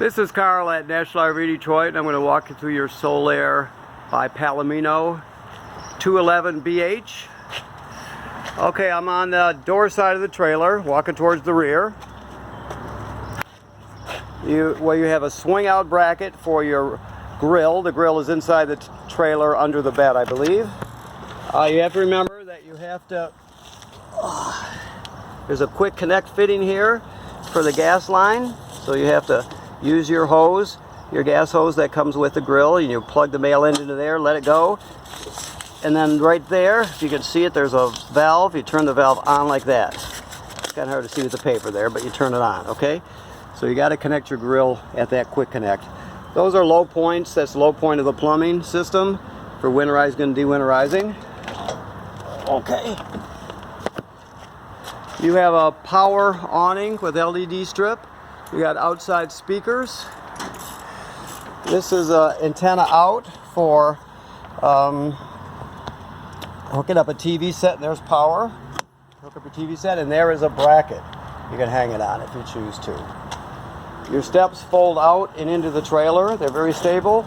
This is Carl at National RV Detroit, and I'm going to walk you through your Solaire by Palomino 211BH. Okay, I'm on the door side of the trailer, walking towards the rear. You have a swing out bracket for your grill. The grill is inside the trailer under the bed, I believe. You have to remember that you have to, there's a quick connect fitting here for the gas line, so you have to use your hose, your gas hose that comes with the grill, and you plug the male end into there, let it go, and then right there, if you can see it, there's a valve. You turn the valve on like that. It's kind of hard to see with the paper there, but you turn it on, okay? So you got to connect your grill at that quick connect. Those are low points. That's the low point of the plumbing system for winterizing and dewinterizing. Okay. You have a power awning with LED strip. You got outside speakers. This is an antenna out for hooking up a TV set, and there's power. Hook up your TV set, and there is a bracket. You can hang it on if you choose to. Your steps fold out and into the trailer. They're very stable.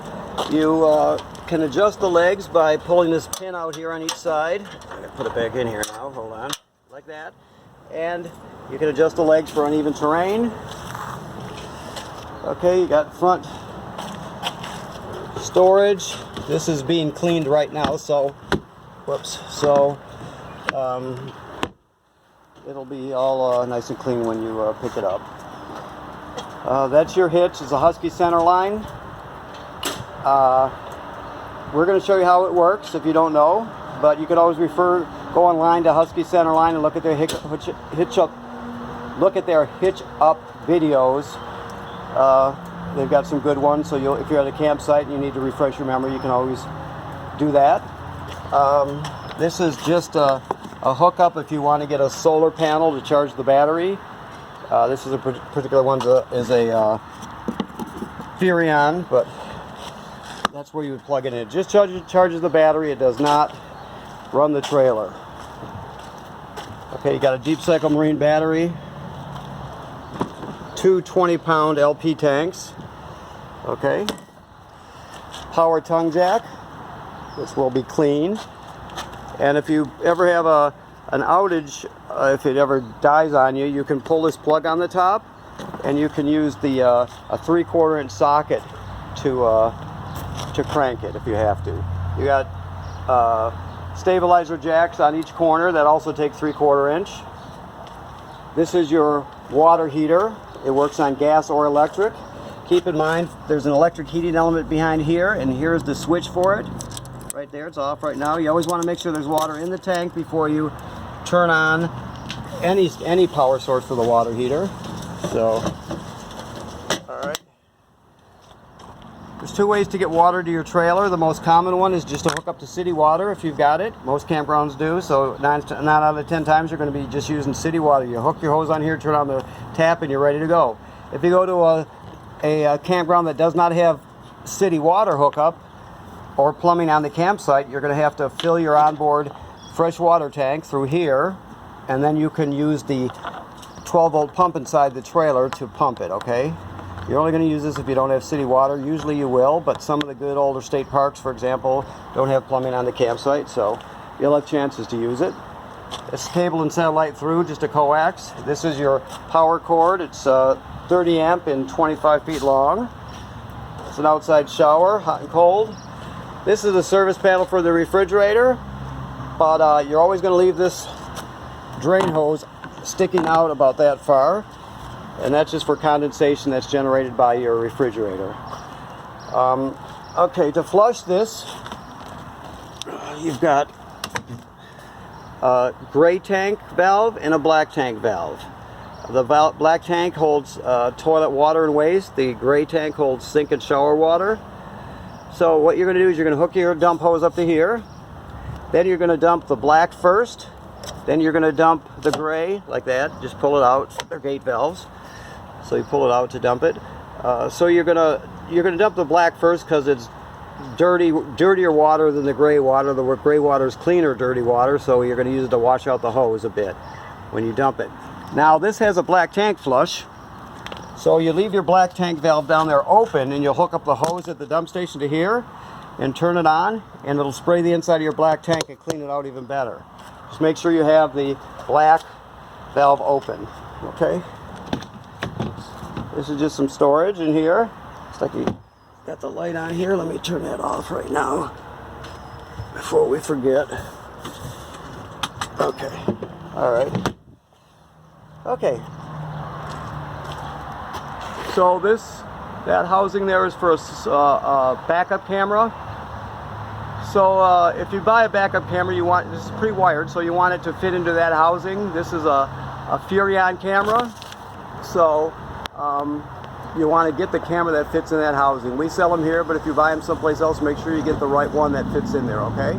You can adjust the legs by pulling this pin out here on each side. I'm going to put it back in here now. Hold on. Like that. And you can adjust the legs for uneven terrain. Okay, you got front storage. This is being cleaned right now, so whoops. So it'll be all nice and clean when you pick it up. That's your hitch. It's a Husky center line. We're going to show you how it works if you don't know, but you can always go online to Husky center line and look at their hitch up videos. They've got some good ones, so if you're at a campsite and you need to refresh your memory, you can always do that. This is just a hookup if you want to get a solar panel to charge the battery. This is a particular one is a Furion, but that's where you would plug it in. It just charges the battery. It does not run the trailer. Okay, you got a Deep Cycle Marine battery, two 20-pound LP tanks. Okay, power tongue jack, which will be clean. And if you ever have an outage, if it ever dies on you, you can pull this plug on the top, and you can use the a 3/4 inch socket to crank it if you have to. You got stabilizer jacks on each corner that also take 3/4 inch. This is your water heater. It works on gas or electric. Keep in mind there's an electric heating element behind here, and here's the switch for it. Right there, it's off right now. You always want to make sure there's water in the tank before you turn on any power source for the water heater. So, alright. There's two ways to get water to your trailer. The most common one is just to hook up to city water if you've got it. Most campgrounds do, so 9 out of 10 times you're going to be just using city water. You hook your hose on here, turn on the tap, and you're ready to go. If you go to a campground that does not have city water hookup or plumbing on the campsite, you're going to have to fill your onboard fresh water tank through here, and then you can use the 12-volt pump inside the trailer to pump it, okay? You're only going to use this if you don't have city water. Usually you will, but some of the good older state parks, for example, don't have plumbing on the campsite, so you'll have chances to use it. It's cable and satellite through, just a coax. This is your power cord. It's 30 amp and 25 feet long. It's an outside shower, hot and cold. This is the service panel for the refrigerator, but you're always going to leave this drain hose sticking out about that far, and that's just for condensation that's generated by your refrigerator. Okay, to flush this, you've got a gray tank valve and a black tank valve. The black tank holds toilet water and waste. The gray tank holds sink and shower water. So what you're going to do is you're going to hook your dump hose up to here. Then you're going to dump the black first. Then you're going to dump the gray like that. Just pull it out. They're gate valves, so you pull it out to dump it. So you're going to dump the black first because it's dirtier water than the gray water. The gray water is cleaner, dirty water. So you're going to use it to wash out the hose a bit when you dump it. Now this has a black tank flush, So you leave your black tank valve down there open, and you'll hook up the hose at the dump station to here and turn it on, and it'll spray the inside of your black tank and clean it out even better. Just make sure you have the black valve open. Okay, this is just some storage in here. It's like you got the light on here. Let me turn that off right now before we forget. Okay, all right. Okay, so that housing there is for a backup camera. So if you buy a backup camera, this is pre-wired, so you want it to fit into that housing. This is a Furrion camera, so you want to get the camera that fits in that housing. We sell them here, but if you buy them someplace else, make sure you get the right one that fits in there, okay?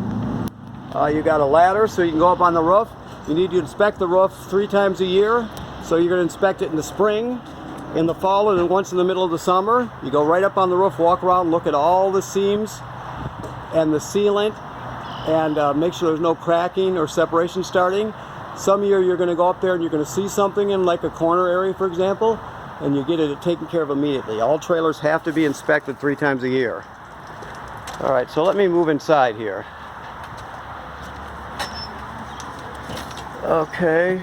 You got a ladder so you can go up on the roof. You need to inspect the roof 3 times a year. So you're going to inspect it in the spring, in the fall, and then once in the middle of the summer. You go right up on the roof, walk around, look at all the seams and the sealant, and make sure there's no cracking or separation starting. Some year you're going to go up there and you're going to see something in like a corner area, for example, and you get it taken care of immediately. All trailers have to be inspected 3 times a year. All right, so let me move inside here. Okay.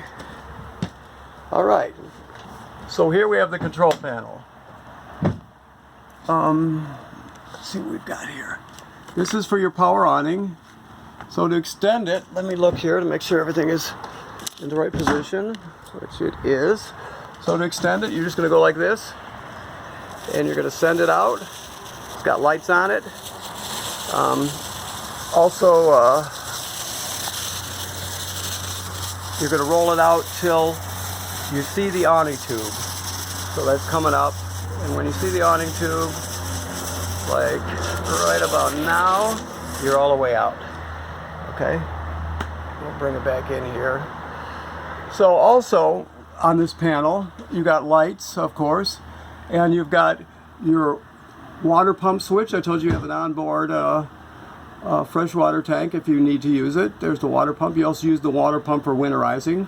All right. So here we have the control panel. Let's see what we've got here. This is for your power awning. So to extend it, let me look here to make sure everything is in the right position, which it is. So to extend it, you're just going to go like this, and you're going to send it out. It's got lights on it. You're going to roll it out till you see the awning tube. So that's coming up, and when you see the awning tube, like right about now, you're all the way out. Okay? We'll bring it back in here. So also on this panel, you got lights, of course, and you've got your water pump switch. I told you have an onboard freshwater tank if you need to use it. There's the water pump. You also use the water pump for winterizing.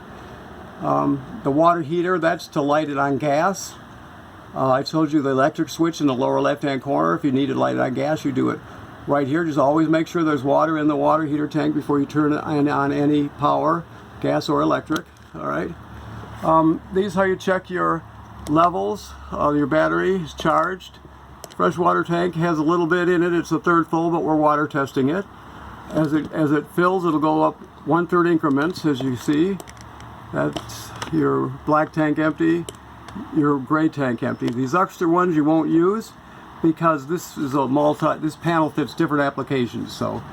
The water heater, that's to light it on gas. I told you the electric switch in the lower left-hand corner. If you need to light it on gas, you do it right here. Just always make sure there's water in the water heater tank before you turn it on any power, gas or electric. All right. These are how you check your levels. Your battery is charged. Freshwater tank has a little bit in it. It's a third full, but we're water testing it. As it fills, it'll go up 1/3 increments, as you see. That's your black tank empty, your gray tank empty. These extra ones you won't use because this is this panel fits different applications, so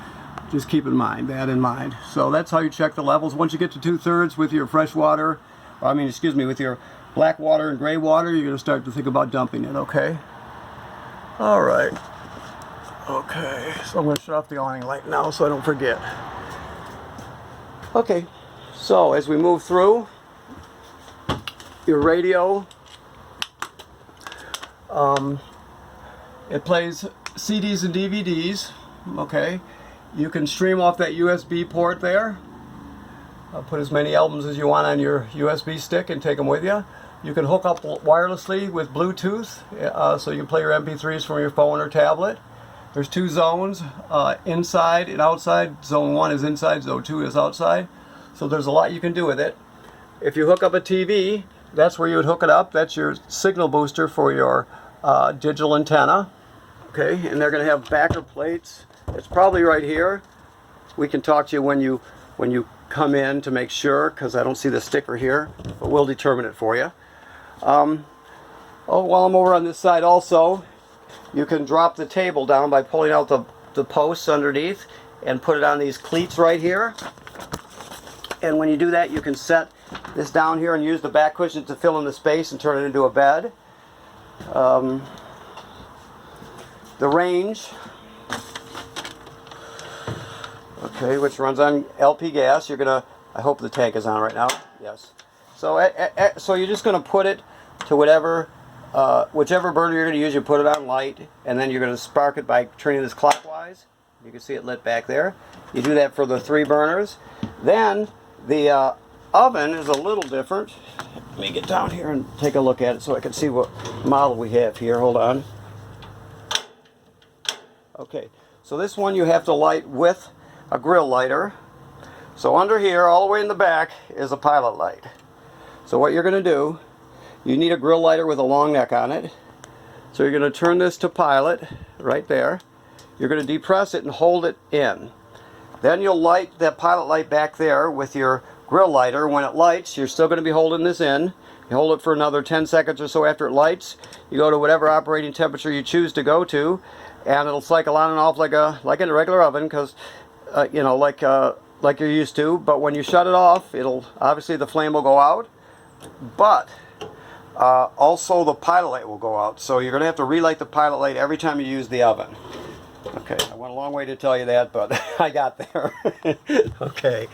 just keep that in mind. So that's how you check the levels. Once you get to 2/3 with your fresh water, with your black water and gray water, you're going to start to think about dumping it, okay? All right. Okay, so I'm going to shut off the awning light now so I don't forget. Okay, so as we move through, your radio, it plays CDs and DVDs, okay? You can stream off that USB port there. Put as many albums as you want on your USB stick and take them with you. You can hook up wirelessly with Bluetooth, so you can play your MP3s from your phone or tablet. There's 2 zones, inside and outside. Zone 1 is inside, zone 2 is outside. So there's a lot you can do with it. If you hook up a TV, that's where you would hook it up. That's your signal booster for your digital antenna. Okay, and they're going to have backer plates. It's probably right here. We can talk to you when you come in to make sure, because I don't see the sticker here, but we'll determine it for you. While I'm over on this side also, you can drop the table down by pulling out the posts underneath and put it on these cleats right here. And when you do that, you can set this down here and use the back cushion to fill in the space and turn it into a bed. The range, okay, which runs on LP gas. I hope the tank is on right now. Yes. So you're just going to put it to whichever burner you're going to use. You put it on light, and then you're going to spark it by turning this clockwise. You can see it lit back there. You do that for the 3 burners. Then the oven is a little different. Let me get down here and take a look at it so I can see what model we have here. Hold on. Okay, so this one you have to light with a grill lighter. So under here, all the way in the back, is a pilot light. So what you're going to do, you need a grill lighter with a long neck on it. So you're going to turn this to pilot, right there. You're going to depress it and hold it in. Then you'll light that pilot light back there with your grill lighter. When it lights, you're still going to be holding this in. You hold it for another 10 seconds or so after it lights. You go to whatever operating temperature you choose to go to, and it'll cycle on and off like in a regular oven, because you know, like you're used to. But when you shut it off, it'll obviously the flame will go out, but also the pilot light will go out. So you're going to have to relight the pilot light every time you use the oven. Okay, I went a long way to tell you that, but I got there. Okay,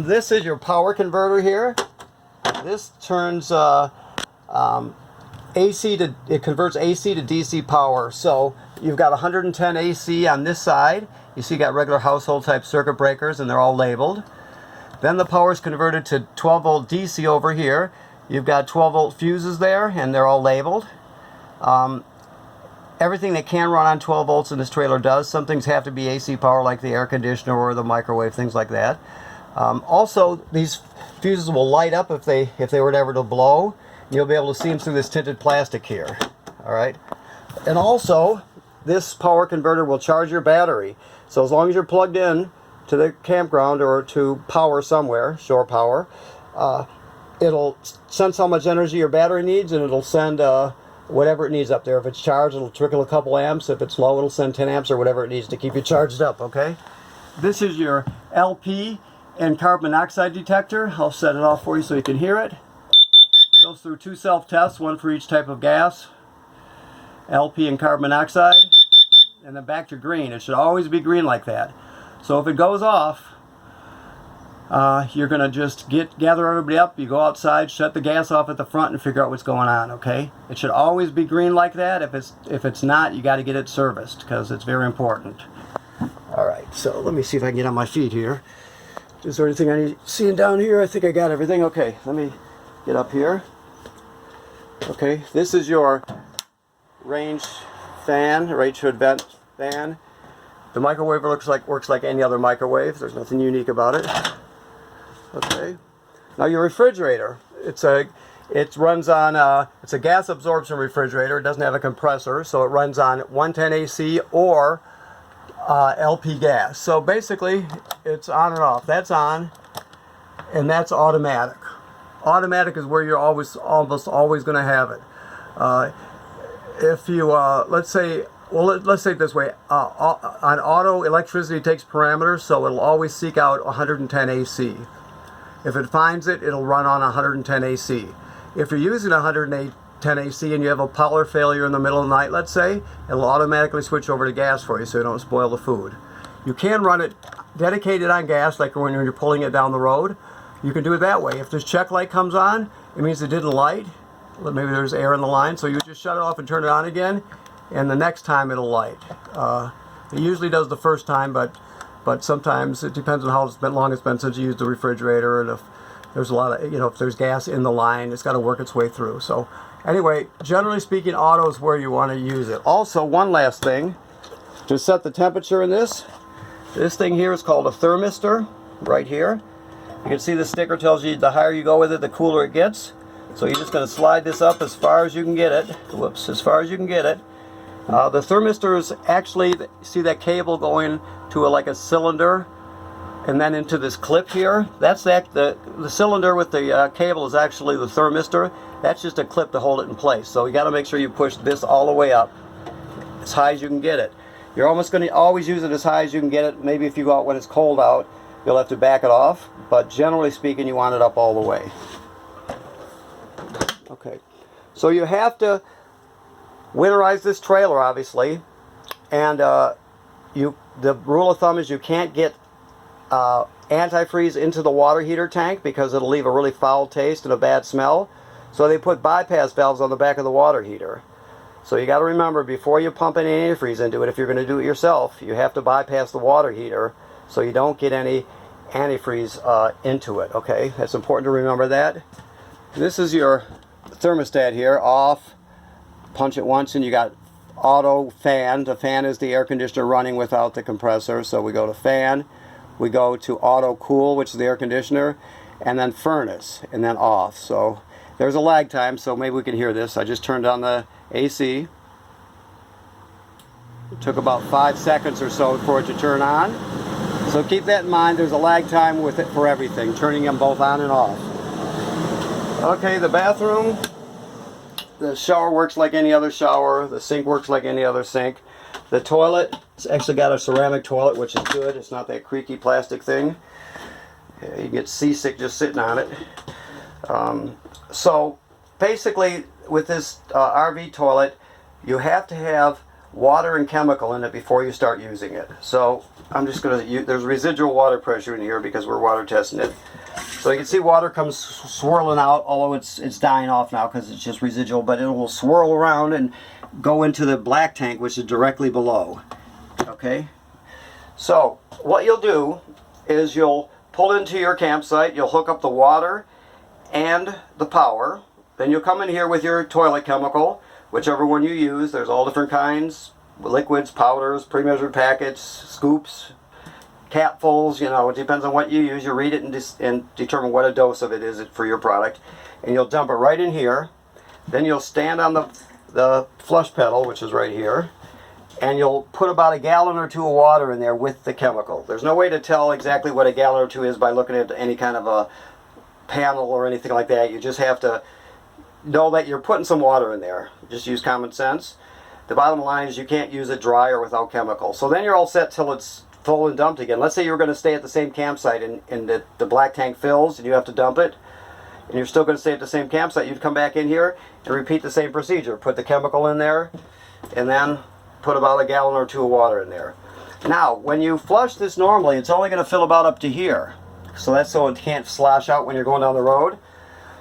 this is your power converter here. This turns AC to, it converts AC to DC power. So you've got 110 AC on this side. You see you got regular household type circuit breakers, and they're all labeled. Then the power is converted to 12 volt DC over here. You've got 12 volt fuses there, and they're all labeled. Everything that can run on 12 volts in this trailer does. Some things have to be AC power, like the air conditioner or the microwave, things like that. Also, these fuses will light up if they were ever to blow. You'll be able to see them through this tinted plastic here. All right, and also this power converter will charge your battery. So as long as you're plugged in to the campground or to power somewhere, shore power, it'll sense how much energy your battery needs, and it'll send whatever it needs up there. If it's charged, it'll trickle a couple amps. If it's low, it'll send 10 amps or whatever it needs to keep you charged up, okay? This is your LP and carbon monoxide detector. I'll set it off for you so you can hear it. Goes through 2 self-tests, one for each type of gas, LP and carbon monoxide, and then back to green. It should always be green like that. So if it goes off, you're going to just gather everybody up, you go outside, shut the gas off at the front, and figure out what's going on, okay? It should always be green like that. If it's not, you got to get it serviced, because it's very important. Alright, so let me see if I can get on my feet here. Is there anything I need seeing down here? I think I got everything. Okay, let me get up here. Okay, this is your range fan, range hood vent fan. The microwave works like any other microwave. There's nothing unique about it. Okay. Now your refrigerator, it's a gas absorption refrigerator. It doesn't have a compressor, so it runs on 110 AC or LP gas. So basically, it's on and off. That's on, and that's automatic. Automatic is where you're almost always going to have it. If you let's say it this way, on auto, electricity takes parameters, so it'll always seek out 110 AC. If it finds it, it'll run on 110 AC. If you're using 110 AC and you have a power failure in the middle of the night, let's say, it'll automatically switch over to gas for you so you don't spoil the food. You can run it dedicated on gas, like when you're pulling it down the road. You can do it that way. If this check light comes on, it means it didn't light. Maybe there's air in the line, so you just shut it off and turn it on again, and the next time it'll light. It usually does the first time, but sometimes it depends on how long it's been since you used the refrigerator, and if there's a lot of, if there's gas in the line, it's got to work its way through. So anyway, generally speaking, auto is where you want to use it. Also, one last thing, to set the temperature in this thing here is called a thermistor, right here. You can see the sticker tells you the higher you go with it, the cooler it gets. So you're just going to slide this up as far as you can get it. Whoops, as far as you can get it. The thermistor is actually, see that cable going to like a cylinder and then into this clip here? That's the cylinder with the cable is actually the thermistor. That's just a clip to hold it in place. So you got to make sure you push this all the way up as high as you can get it. You're almost going to always use it as high as you can get it. Maybe if you go out when it's cold out, you'll have to back it off, but generally speaking, you want it up all the way. Okay, so you have to winterize this trailer, obviously, and the rule of thumb is you can't get antifreeze into the water heater tank because it'll leave a really foul taste and a bad smell. So they put bypass valves on the back of the water heater. So you got to remember, before you pump any antifreeze into it, if you're going to do it yourself, you have to bypass the water heater so you don't get any antifreeze into it. Okay, that's important to remember that. This is your thermostat here, off, punch it once, and you got auto fan. The fan is the air conditioner running without the compressor, so we go to fan, we go to auto cool, which is the air conditioner, and then furnace, and then off. So there's a lag time, so maybe we can hear this. I just turned on the AC. It took about 5 seconds or so for it to turn on. So keep that in mind. There's a lag time with it for everything, turning them both on and off. Okay, the bathroom. The shower works like any other shower. The sink works like any other sink. The toilet, it's actually got a ceramic toilet, which is good. It's not that creaky plastic thing. You get seasick just sitting on it. So basically, with this RV toilet, you have to have water and chemical in it before you start using it. So I'm just going to, there's residual water pressure in here because we're water testing it. So you can see water comes swirling out, although it's dying off now because it's just residual, but it will swirl around and go into the black tank, which is directly below. Okay? So what you'll do is you'll pull into your campsite, you'll hook up the water and the power, then you'll come in here with your toilet chemical, whichever one you use. There's all different kinds, liquids, powders, pre-measured packets, scoops, capfuls, you know, it depends on what you use. You read it and determine what a dose of it is for your product. And you'll dump it right in here. Then you'll stand on the flush pedal, which is right here, and you'll put about a gallon or two of water in there with the chemical. There's no way to tell exactly what a gallon or two is by looking at any kind of a panel or anything like that. You just have to know that you're putting some water in there. Just use common sense. The bottom line is you can't use it dry or without chemical. So then you're all set till it's full and dumped again. Let's say you were going to stay at the same campsite and the black tank fills and you have to dump it, and you're still going to stay at the same campsite. You'd come back in here and repeat the same procedure. Put the chemical in there and then put about a gallon or two of water in there. Now, when you flush this normally, it's only going to fill about up to here. So that's so it can't slosh out when you're going down the road.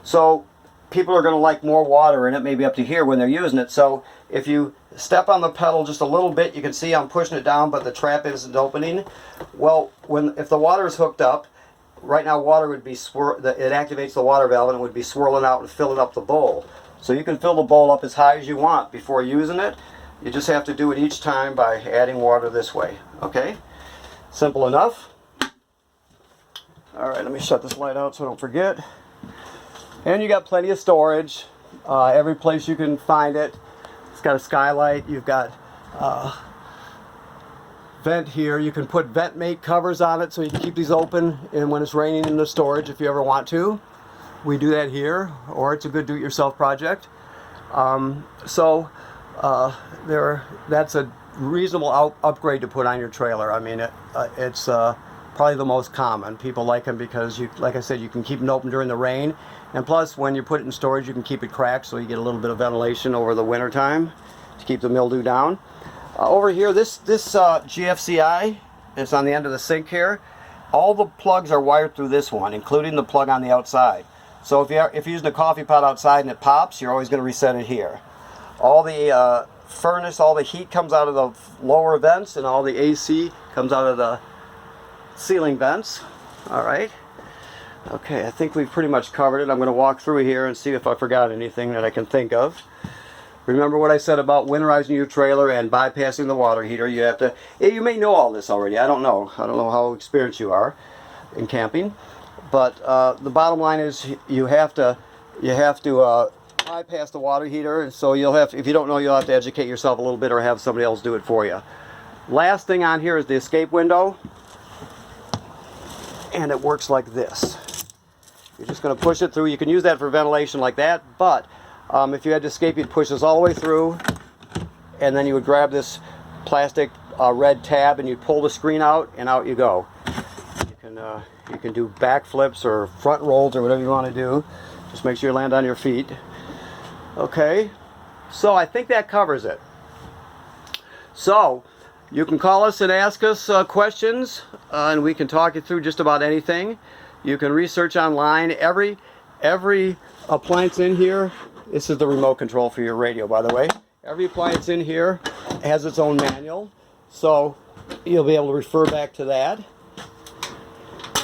So people are going to like more water in it, maybe up to here when they're using it. So if you step on the pedal just a little bit, you can see I'm pushing it down, but the trap isn't opening. Well, if the water is hooked up, right now water would be it activates the water valve and it would be swirling out and filling up the bowl. So you can fill the bowl up as high as you want before using it. You just have to do it each time by adding water this way. Okay? Simple enough. Alright, let me shut this light out so I don't forget. And you got plenty of storage. Every place you can find it. It's got a skylight. You've got vent here. You can put vent mate covers on it so you can keep these open and when it's raining in the storage if you ever want to. We do that here, or it's a good do-it-yourself project. That's a reasonable upgrade to put on your trailer. I mean, it's probably the most common. People like them because, like I said, you can keep them open during the rain. And plus, when you put it in storage, you can keep it cracked so you get a little bit of ventilation over the winter time to keep the mildew down. Over here, this GFCI is on the end of the sink here. All the plugs are wired through this one, including the plug on the outside. So if you're using a coffee pot outside and it pops, you're always going to reset it here. All the furnace, all the heat comes out of the lower vents, and all the AC comes out of the ceiling vents. All right. Okay, I think we've pretty much covered it. I'm going to walk through here and see if I forgot anything that I can think of. Remember what I said about winterizing your trailer and bypassing the water heater. You have to. You may know all this already. I don't know. I don't know how experienced you are in camping, but the bottom line is you have to bypass the water heater. And so if you don't know, you'll have to educate yourself a little bit or have somebody else do it for you. Last thing on here is the escape window, and it works like this. You're just going to push it through. You can use that for ventilation like that, but if you had to escape, you'd push this all the way through, and then you would grab this plastic red tab and you'd pull the screen out, and out you go. You can do back flips or front rolls or whatever you want to do. Just make sure you land on your feet. Okay, so I think that covers it. So you can call us and ask us questions, and we can talk you through just about anything. You can research online. Every appliance in here, this is the remote control for your radio, by the way. Every appliance in here has its own manual, so you'll be able to refer back to that.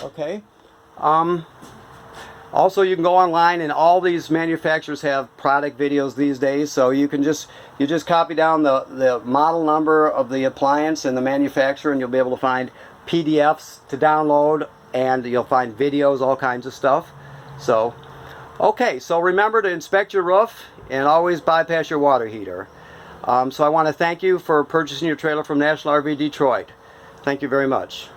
Okay. Also, you can go online, and all these manufacturers have product videos these days, so you just copy down the model number of the appliance and the manufacturer, and you'll be able to find PDFs to download, and you'll find videos, all kinds of stuff. So, okay, so remember to inspect your roof and always bypass your water heater. So I want to thank you for purchasing your trailer from National RV Detroit. Thank you very much.